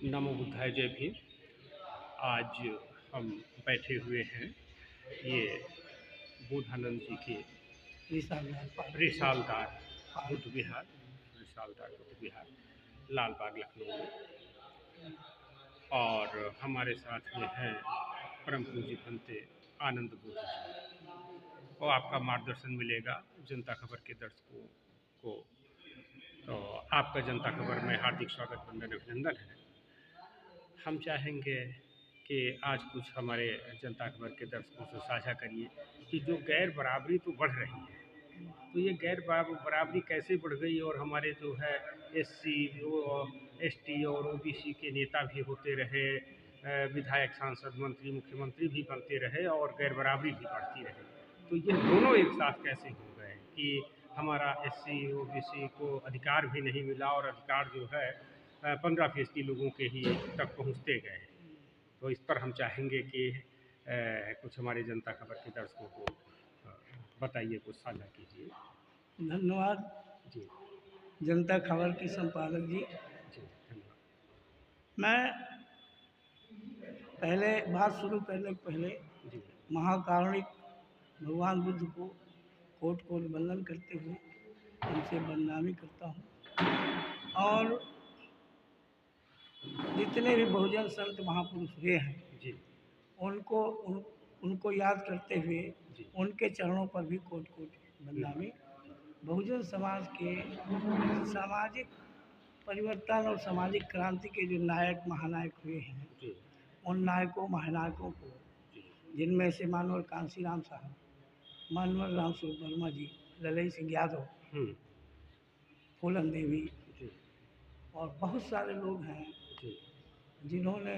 नमो बुद्धाय जय भीम। आज हम बैठे हुए हैं ये बुद्धानंद जी के रिसालदार बुद्ध विहार लाल बाग लखनऊ में। और हमारे साथ में हैं परम पूज्य भंते आनंद बुद्ध जी। और आपका मार्गदर्शन मिलेगा जनता खबर के दर्शकों को। तो आपका जनता खबर में हार्दिक स्वागत, वंदन, अभिनंदन है। हम चाहेंगे कि आज कुछ हमारे जनता खबर के दर्शकों से साझा करिए कि जो गैर बराबरी तो बढ़ रही है, तो ये गैर बराबरी कैसे बढ़ गई। और हमारे जो है एससी और एसटी और ओबीसी के नेता भी होते रहे, विधायक, सांसद, मंत्री, मुख्यमंत्री भी बनते रहे और गैर बराबरी भी बढ़ती रही। तो ये दोनों एक साथ कैसे हो गए कि हमारा एससी ओबीसी को अधिकार भी नहीं मिला और अधिकार जो है 15% लोगों के ही तक पहुंचते गए। तो इस पर हम चाहेंगे कि कुछ हमारे जनता खबर के दर्शकों को बताइए, कुछ साझा कीजिए। धन्यवाद जी जनता खबर की संपादक जी। जी धन्यवाद। मैं पहले बात शुरू करने के पहले जी महाकारुणिक भगवान बुद्ध को कोट कोट वंदन करते हुए उनसे बदनामी करता हूँ और जितने भी बहुजन संत महापुरुष हुए हैं जी उनको याद करते हुए जी उनके चरणों पर भी कोट कोट बदनामी। बहुजन समाज के सामाजिक परिवर्तन और सामाजिक क्रांति के जो नायक महानायक हुए हैं, जी उन नायकों महानायकों को, जी जिनमें से मानवर कांसीराम साहब, मानवर राम स्वरूप वर्मा जी, ललई सिंह यादव, फूलन देवी जी और बहुत सारे लोग हैं जी जिन्होंने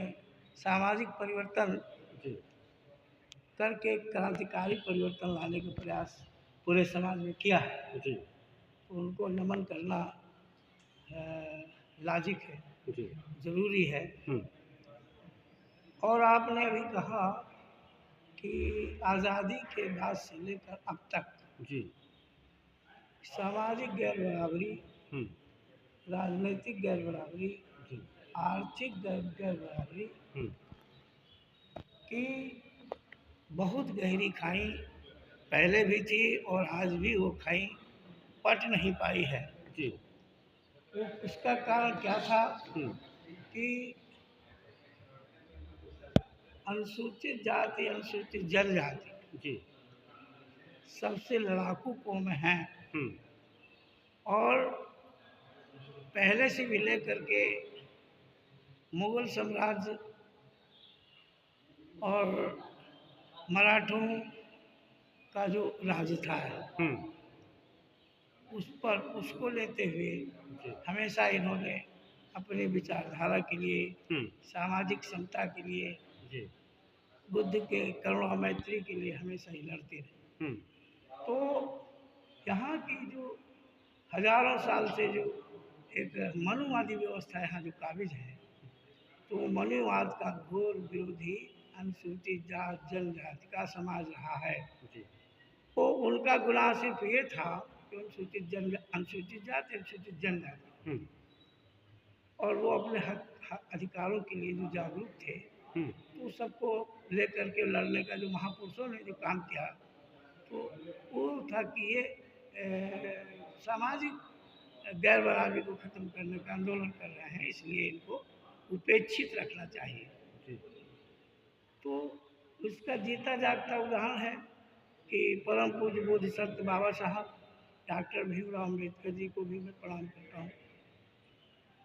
सामाजिक परिवर्तन जी करके क्रांतिकारी परिवर्तन लाने का प्रयास पूरे समाज में किया है। जी तो उनको नमन करना लाजिक है, जी ज़रूरी है। और आपने अभी कहा कि आज़ादी के बाद से लेकर अब तक जी सामाजिक गैर बराबरी, राजनीतिक गैर बराबरी, जी आर्थिक गैर बराबरी की बहुत गहरी खाई पहले भी थी और आज भी वो खाई पट नहीं पाई है। जी तो इसका कारण क्या था कि अनुसूचित जाति, अनुसूचित जनजाति जी सबसे लड़ाकू कौम हैं और पहले से भी लेकर के मुगल साम्राज्य और मराठों का जो राज था उसको लेते हुए हमेशा इन्होंने अपनी विचारधारा के लिए, सामाजिक समता के लिए, बुद्ध के करुणा मैत्री के लिए हमेशा ही लड़ते रहे। तो यहाँ की जो हजारों साल से जो एक मनुवादी व्यवस्था यहाँ जो काबिज है, तो मनुवाद का घोर विरोधी अनुसूचित जात जनजाति का समाज रहा है। तो उनका गुनाह सिर्फ ये था कि अनुसूचित जाति, अनुसूचित जनजाति, और वो अपने हक अधिकारों के लिए जो जागरूक थे, तो सबको लेकर के लड़ने का जो महापुरुषों ने जो काम किया, तो वो था कि ये सामाजिक गैर बराबरी को ख़त्म करने का आंदोलन कर रहे हैं, इसलिए इनको उपेक्षित रखना चाहिए। तो उसका जीता जागता उदाहरण है कि परम पूज्य बोधि संत बाबा साहब डॉक्टर भीमराव अम्बेडकर जी को भी मैं प्रणाम करता हूँ,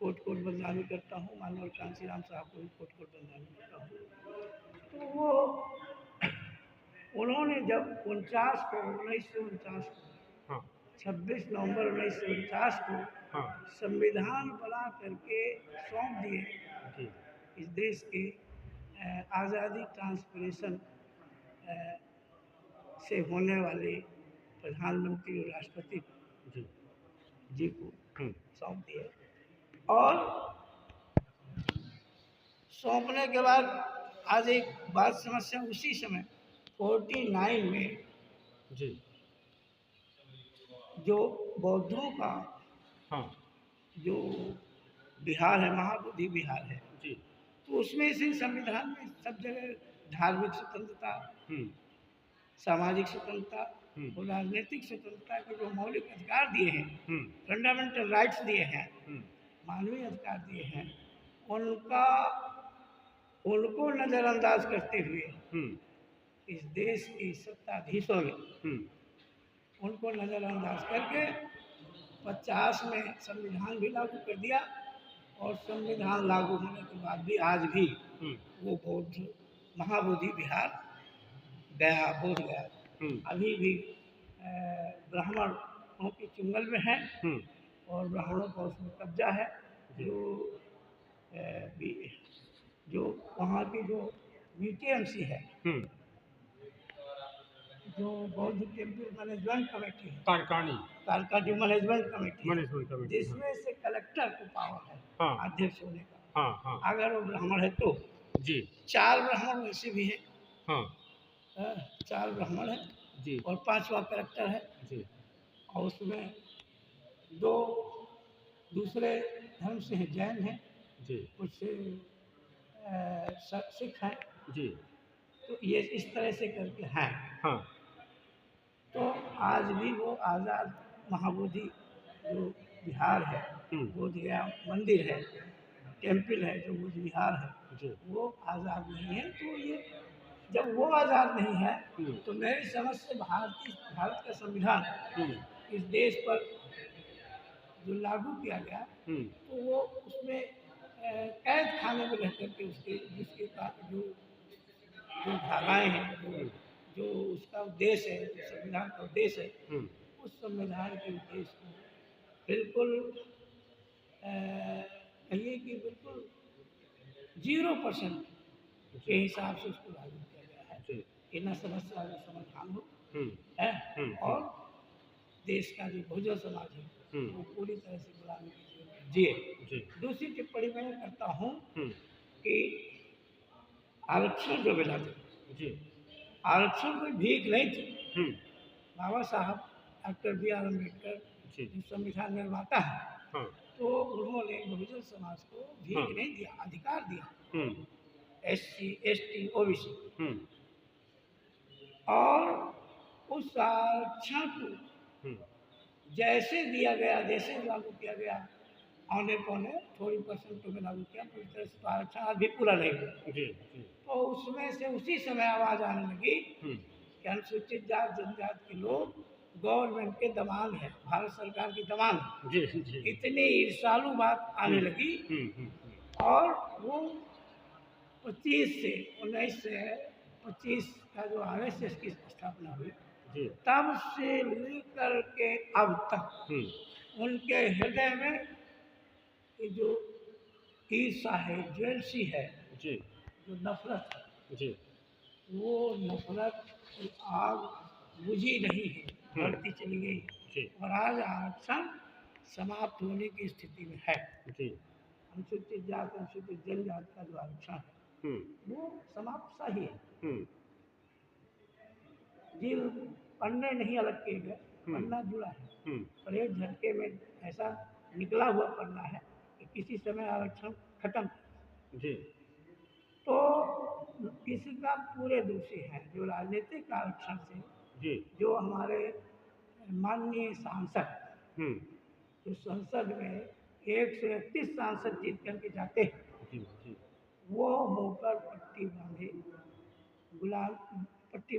कोट कोट बदनामी करता हूँ। मानवर कांसीराम साहब को भी कोट कोट बदनामी करता हूँ। तो वो उन्होंने जब 1949 को 26 नवंबर 1949 को संविधान बना करके सौंप दिए इस देश के आज़ादी ट्रांसपरेशन से होने वाले प्रधानमंत्री और राष्ट्रपति जी को सौंप दिए। और सौंपने के बाद आज एक बात समस्या उसी समय 49 में जो बौद्धों का जो बिहार है, महाबोधि बिहार है, उसमें से संविधान में सब जगह धार्मिक स्वतंत्रता, सामाजिक स्वतंत्रता और राजनीतिक स्वतंत्रता के जो मौलिक अधिकार दिए हैं, फंडामेंटल राइट्स दिए हैं, मानवीय अधिकार दिए हैं, उनको नज़रअंदाज करते हुए इस देश के सत्ताधीशों ने उनको नज़रअंदाज करके 50 में संविधान भी लागू कर दिया। और संविधान लागू होने के बाद भी आज भी वो बौद्ध महाबोधि विहार गया, बोध गया अभी भी ब्राह्मणों के चुंगल में है और ब्राह्मणों का उसमें कब्जा है। जो वहाँ की जो BTMC है, जो बौद्ध टेम्पल मैनेजमेंट कमेटी है, कारकानी मैनेजमेंट कमेटी, जिसमें से कलेक्टर को पावर है अध्यक्ष होने का, अगर वो ब्राह्मण है तो जी 4 ब्राह्मण वैसे भी है, 4 ब्राह्मण है जी और 5वां कलेक्टर है जी। और उसमें 2 दूसरे धर्म से हैं, जैन हैं जी, कुछ सिख हैं जी। तो ये इस तरह से करके हैं। तो आज भी वो आज़ाद महाबोधि जो विहार है, बोध गया मंदिर है, टेम्पल है, जो बोध विहार है, वो आज़ाद नहीं है। तो ये जब वो आज़ाद नहीं है तो मेरी समझ से भारत का संविधान इस देश पर जो लागू किया गया तो वो उसमें कैद खाने में रह करके जिसके जो धाराएँ हैं, जो उसका उद्देश्य है, जो संविधान का उद्देश्य है, उस संविधान के उद्देश्य को बिल्कुल कहिए कि बिल्कुल 0% के हिसाब से उसको लागू किया गया है कि न समस्या का समाधान हो है और देश का जो बहुजन समाज है वो पूरी तरह से गुलामी की जिए। दूसरी टिप्पणी मैं करता हूँ कि आरक्षण जो मिला था, आरक्षण कोई भीख नहीं थी। बाबा साहब डॉक्टर BR अम्बेडकर जो संविधान निर्माता है तो उन्होंने बहुजन समाज को भीख नहीं दिया, अधिकार दिया, SC ST OBC, और उस आरक्षण को जैसे दिया गया, जैसे लागू किया गया, औने पौने थोड़ी परसेंटों में लागू किया, पूरी तरह से तो आरक्षण आज भी पूरा नहीं हुआ। तो उसमें से उसी समय आवाज़ आने लगी कि अनुसूचित जात जनजात के लोग गवर्नमेंट के दबान है, भारत सरकार की दबान है। इतनी ईर्ष्यालु बात आने लगी और वो 1925 का जो RSS की स्थापना हुई तब से लेकर के अब तक उनके हृदय में ये जो ईर्ष्या है, ज्वेलसी है, जो नफरत है, वो नफरत की आग बुझी नहीं है, बढ़ती चली गई और आज आरक्षण समाप्त होने की स्थिति में है। अनुसूचित जात, अनुसूचित जनजात का जो आरक्षण है वो समाप्त सा ही है। जी पन्ने नहीं अलग किए गए, पन्ना जुड़ा है और एक झटके में ऐसा निकला हुआ पन्ना है कि किसी समय आरक्षण खत्म जी। तो इसका पूरे दोषी है जो राजनीतिक आरक्षण से जी, जो हमारे माननीय सांसद जो संसद में 131 सांसद जीत करके जाते हैं वो मुँह पर पट्टी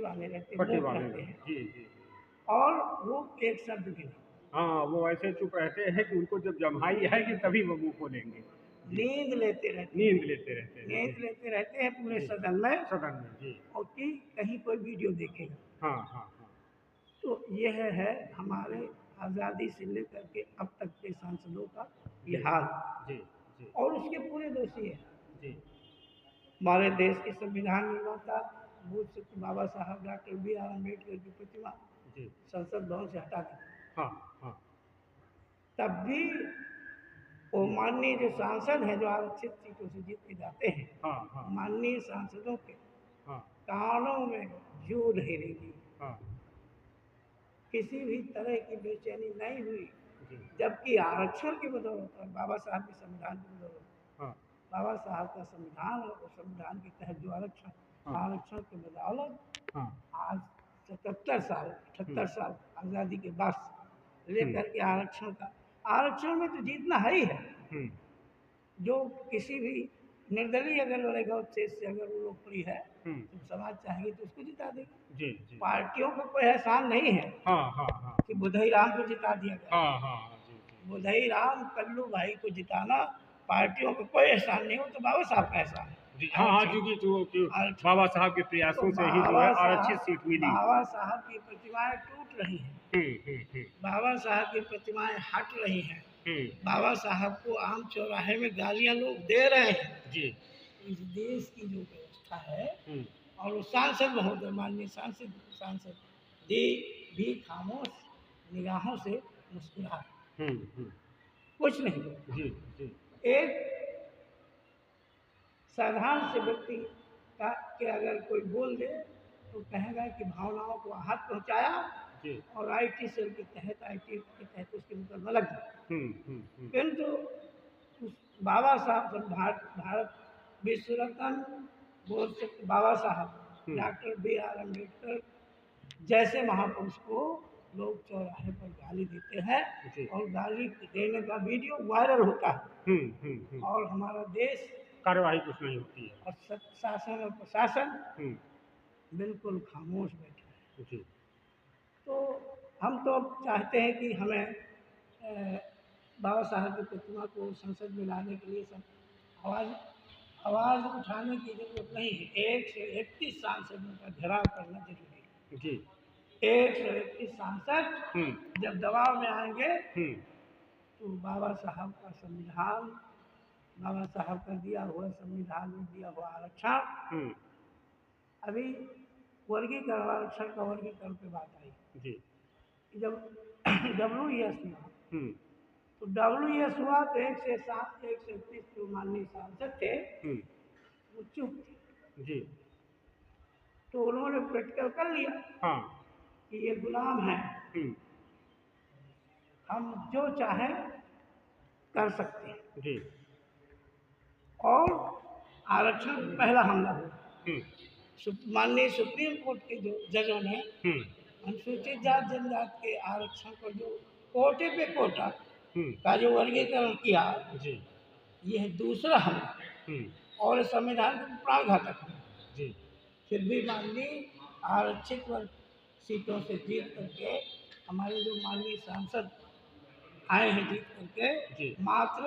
बांधे रहते हैं जी। और वो एक शब्द भी नहीं, वो ऐसे चुप रहते हैं कि उनको जब जम्हाई है कि तभी वो मुँह खोलेंगे। नींद लेते रहते हैं पूरे सदन में जी, और कि कहीं कोई वीडियो देखेगा। तो यह है हमारे आज़ादी से लेकर के अब तक के सांसदों का ये हाल और उसके पूरे दोषी है हमारे देश के संविधान निर्माता बाबा साहब डॉक्टर BR अम्बेडकर की प्रतिमा संसद भवन से हटा दी। तब भी वो माननीय जो सांसद हैं जो आरक्षित सीटों से जीत के जाते हैं, माननीय सांसदों के कानों में जू नहीं लगी, किसी भी तरह की बेचैनी नहीं हुई, जबकि आरक्षण की बदौलत और बाबा साहब के संविधान की बदौलत बाबा साहब का संविधान और उस संविधान के तहत जो आरक्षण के बदौलत आज 77 साल 78 साल आज़ादी के बाद लेकर के आरक्षण में तो जीतना है ही है। जो किसी भी निर्दलीय अगर लड़ेगा उस से अगर वो लोकप्रिय है तो समाज चाहेगी तो उसको जिता देगी। पार्टियों का कोई एहसान नहीं है कि बुधई राम को जिता दिया गया। बुधई राम कल्लू भाई को जिताना पार्टियों का कोई एहसान नहीं हो, तो बाबा साहब का एहसान है। क्योंकि बाबा साहब के प्रयासों से ही जो है आरक्षित सीट मिली। बाबा साहब की प्रतिमाएं टूट रही हैं, बाबा साहब की प्रतिमाएं हट रही हैं, बाबा साहब को आम चौराहे में गालियां लोग दे रहे हैं जी। इस देश की जो व्यवस्था है और वो सांसद महोदय माननीय सांसद भी खामोश निगाहों से मुस्कुरा कुछ नहीं जी। एक साधारण से व्यक्ति का कि अगर कोई बोल दे तो कहेगा कि भावनाओं को आहत पहुंचाया और आईटी सेल के तहत उसके मुकदमा लग गया। किंतु उस बाबा साहब भारत विश्व रत्न बोल सकते बाबा साहब डॉक्टर B.R. अम्बेडकर जैसे महापुरुष को लोग चौराहे पर गाली देते हैं और गाली देने का वीडियो वायरल होता है और हमारा देश कार्यवाही कुछ नहीं होती है और शासन और प्रशासन बिल्कुल खामोश बैठा है। तो हम तो अब चाहते हैं कि हमें बाबा साहब की प्रतिमा को संसद में लाने के लिए आवाज़ उठाने की जरूरत नहीं है। 131 सांसदों का घेराव करना जरूरी है जी। 131 सांसद जब दबाव में आएंगे तो बाबा साहब का संविधान, बाबा साहब का दिया हुआ संविधान में दिया हुआ आरक्षण, अभी वर्गीकरण आरक्षण का वर्गीकरण पे बात आई जी। जब WES हुआ तो WES हुआ तो 131 जो माननीय सांसद थे वो चुप थे जी। तो उन्होंने प्रैक्टिकल कर लिया कि ये गुलाम है, हम जो चाहें कर सकते हैं जी। और आरक्षण पहला हमला हुआ। माननीय सुप्रीम कोर्ट के जो जजों ने अनुसूचित जात जनजात के आरक्षण को जो कोटे पे कोटा का जो वर्गीकरण किया जी, यह दूसरा हमला और संविधान को प्राणघातक जी। फिर भी माननीय आरक्षित वर्ग सीटों से जीत करके हमारे जो माननीय सांसद आए हैं जीत करके मात्र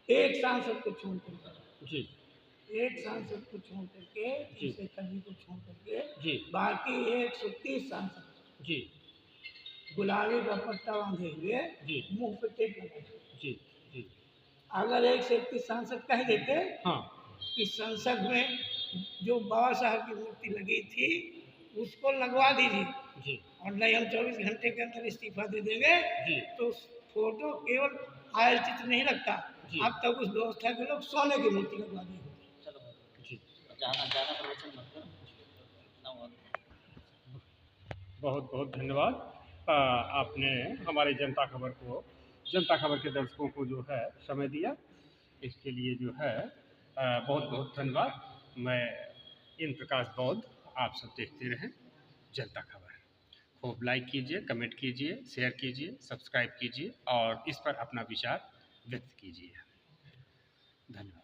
एक सांसद को छोड़ करके जी, एक सांसद को छोड़ करके शेखर जी को छोड़ करके जी, बाकी 130 सांसद जी गुलाबी का पट्टा बांधे हुए जी, मुंह पे टेप लगाए जी जी। अगर 131 सांसद कह देते कि संसद में जो बाबा साहब की मूर्ति लगी थी उसको लगवा दीजिए जी, और नहीं हम 24 घंटे के अंदर इस्तीफा दे देंगे जी, तो फोटो केवल आयल चित्र नहीं लगता, अब तक उस व्यवस्था के लोग सोने की मूर्ति लगवा देंगे। बहुत बहुत धन्यवाद। आपने हमारे जनता खबर के दर्शकों को जो है समय दिया, इसके लिए जो है बहुत बहुत धन्यवाद। मैं इन प्रकाश बौद्ध, आप सब देखते रहें जनता खबर। खूब लाइक कीजिए, कमेंट कीजिए, शेयर कीजिए, सब्सक्राइब कीजिए और इस पर अपना विचार व्यक्त कीजिए। धन्यवाद।